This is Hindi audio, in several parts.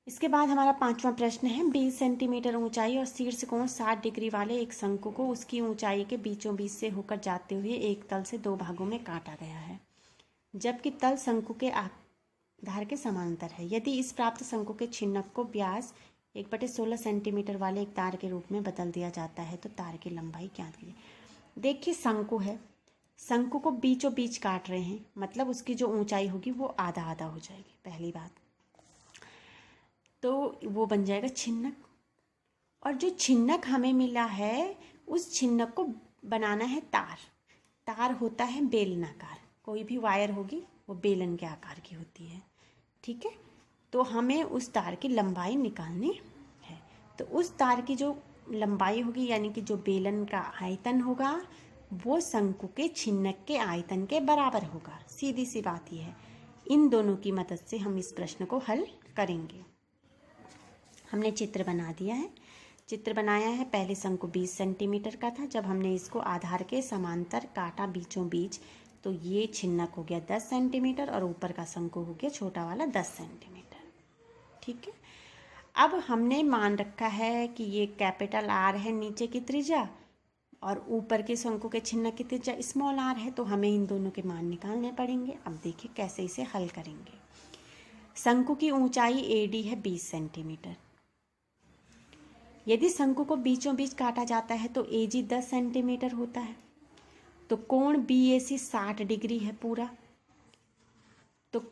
इसके बाद हमारा 5वां प्रश्न है 20 सेंटीमीटर ऊंचाई और शीर्ष कोण 60 डिग्री वाले एक शंकु को उसकी ऊंचाई के बीचों बीच से होकर जाते हुए एक तल से दो भागों में काटा गया है, जबकि तल शंकु के आधार के समांतर है। यदि इस प्राप्त शंकु के छिन्नक को व्यास 1/16 सेंटीमीटर वाले एक तार के रूप में बदल दिया जाता है तो तार की लंबाई क्या कीजिए। देखिए शंकु है, शंकु को बीचों बीच काट रहे हैं, मतलब उसकी जो ऊंचाई होगी वो आधा आधा हो जाएगी। पहली बात तो वो बन जाएगा छिन्नक, और जो छिन्नक हमें मिला है उस छिन्नक को बनाना है तार। तार होता है बेलनाकार, कोई भी वायर होगी वो बेलन के आकार की होती है, ठीक है। तो हमें उस तार की लंबाई निकालनी है, तो उस तार की जो लंबाई होगी यानी कि जो बेलन का आयतन होगा वो शंकु के छिन्नक के आयतन के बराबर होगा। सीधी सी बात यह है। इन दोनों की मदद से हम इस प्रश्न को हल करेंगे। हमने चित्र बना दिया है, चित्र बनाया है। पहले शंकु 20 सेंटीमीटर का था, जब हमने इसको आधार के समांतर काटा बीचों बीच तो ये छिन्नक हो गया 10 सेंटीमीटर और ऊपर का शंकु हो गया छोटा वाला 10 सेंटीमीटर, ठीक है। अब हमने मान रखा है कि ये कैपिटल आर है नीचे की त्रिज्या और ऊपर के शंकु के छिन्नक की त्रिज्या स्मॉल आर है, तो हमें इन दोनों के मान निकालने पड़ेंगे। अब देखिए कैसे इसे हल करेंगे। शंकु की ऊंचाई AD है 20 सेंटीमीटर। यदि शंकु को बीचों बीच काटा जाता है तो AG 10 सेंटीमीटर होता है, तो कोण BAC 60 डिग्री है पूरा। तो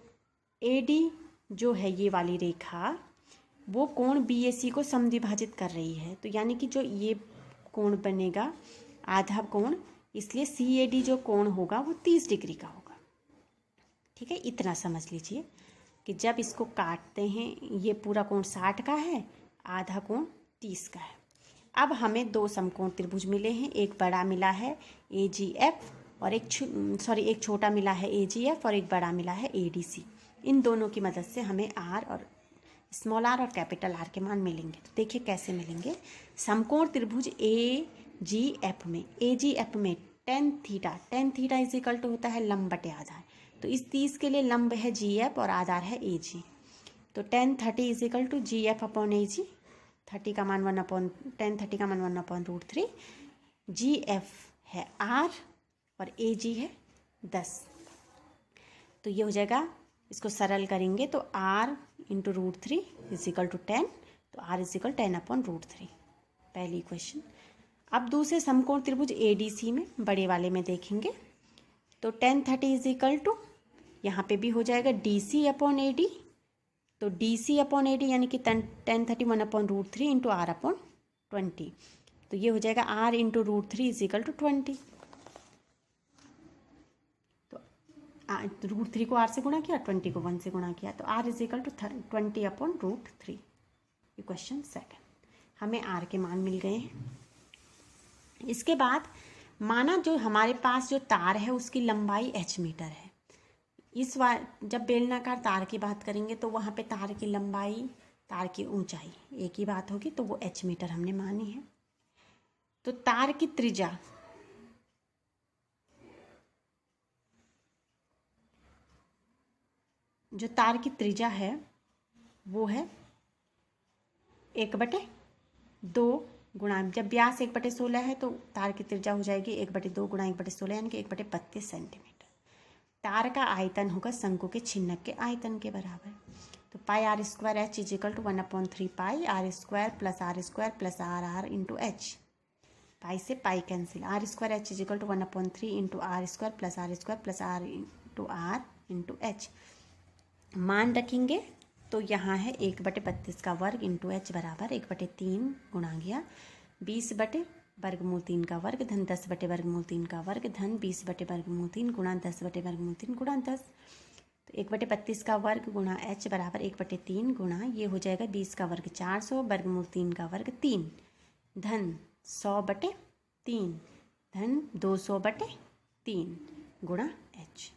AD जो है ये वाली रेखा वो कोण BAC को समद्विभाजित कर रही है, तो यानी कि जो ये कोण बनेगा आधा कोण, इसलिए CAD जो कोण होगा वो 30 डिग्री का होगा, ठीक है। इतना समझ लीजिए कि जब इसको काटते हैं ये पूरा कोण 60 का है, आधा कोण 30 का है। अब हमें दो समकोण त्रिभुज मिले हैं, एक बड़ा मिला है AGF और एक छोटा मिला है AGF और एक बड़ा मिला है ADC। इन दोनों की मदद से हमें R और स्मॉल r और कैपिटल R के मान मिलेंगे। तो देखिए कैसे मिलेंगे। समकोण त्रिभुज AGF में tan theta is equal to होता है लंब बटे आधार, तो इस 30 के लिए लंब है GF और आधार है AG, तो tan 30 is equal to GF upon AG। 30 का मान 1/√3, GF है R और AG है 10, तो ये हो जाएगा। इसको सरल करेंगे तो R into √3 is equal to 10, तो R इज इक्वल 10/√3, पहली इक्वेशन। अब दूसरे समकोण त्रिभुज ADC में बड़े वाले में देखेंगे तो tan 30 इज इक्वल टू यहाँ पे भी हो जाएगा DC अपॉन AD, तो DC अपॉन AD यानी कि tan 30 1/√3 इंटू R अपॉन 20, तो ये हो जाएगा R into √3 is equal to 20। तो √3 को R से गुणा किया, 20 को 1 से गुणा किया, तो R is equal to 20/√3। Question second, हमें R के मान मिल गए हैं। इसके बाद माना जो हमारे पास जो तार है उसकी लंबाई h मीटर है। जब बेलनाकार तार की बात करेंगे तो वहाँ पे तार की लंबाई, तार की ऊंचाई एक ही बात होगी, तो वो h मीटर हमने मानी है। तो तार की त्रिज्या जो तार की त्रिज्या है वो है 1/2 गुणा, जब व्यास 1/16 है तो तार की त्रिज्या हो जाएगी 1/2 गुणा 1/16 यानी कि 1/32 सेंटीमीटर। तार का आयतन होगा शंकु के छिन्नक के आयतन के बराबर, तो πr² h is equal to 1/3 pi r² plus r² plus r into h। Pi से pi cancel, r² h is equal to 1/3 into r² plus r² plus r into h। मान रखेंगे तो यहाँ है 1/32 का वर्ग इंटू h बराबर 1/3 गुणा गया 20/√3 का वर्ग धन 10/√3 का वर्ग धन 20/√3 गुणा 10/√3 गुणा 10, तो 1/32 का वर्ग गुणा h बराबर 1/3 गुणा ये हो जाएगा 20 का वर्ग 400 √3 का वर्ग 3 धन 100/3 धन 200/3 गुणा h।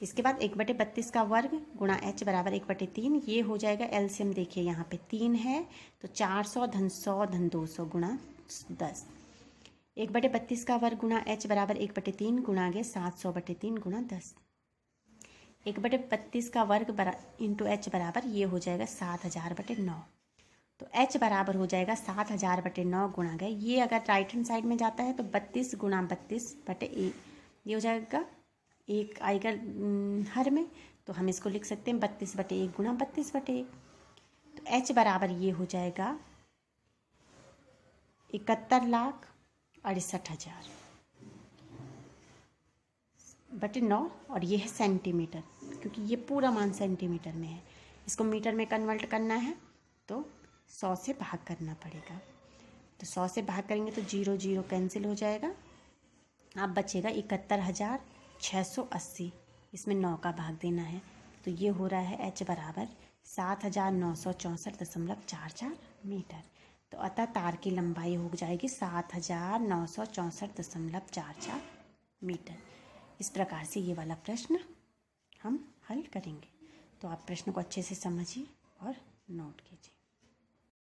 इसके बाद 1/32 का वर्ग गुणा h बराबर 1/3, ये हो जाएगा एलसीएम देखिए यहाँ पे 3 है तो 400 धन 100 धन 200 गुणा 10। 1/32 का वर्ग गुणा h बराबर 1/3 गुणा गया 700/3 गुणा 10। 1/32 का वर्ग इंटू h बराबर ये हो जाएगा 7000/9। तो h बराबर हो जाएगा 7000/9 गुणा गए, ये अगर राइट हैंड साइड में जाता है तो 32 गुणा 32/1 ये हो जाएगा, एक आएगा हर में, तो हम इसको लिख सकते हैं 32/1 गुणा 32/1। तो h बराबर ये हो जाएगा 71,68,000/9 और ये है सेंटीमीटर, क्योंकि ये पूरा मान सेंटीमीटर में है। इसको मीटर में कन्वर्ट करना है तो 100 से भाग करना पड़ेगा। तो 100 से भाग करेंगे तो 0 0 कैंसिल हो जाएगा, अब बचेगा 71,680। इसमें 9 का भाग देना है, तो ये हो रहा है h बराबर 7,964.44 मीटर। तो अतः तार की लंबाई हो जाएगी 7,964.44 मीटर। इस प्रकार से ये वाला प्रश्न हम हल करेंगे। तो आप प्रश्न को अच्छे से समझिए और नोट कीजिए।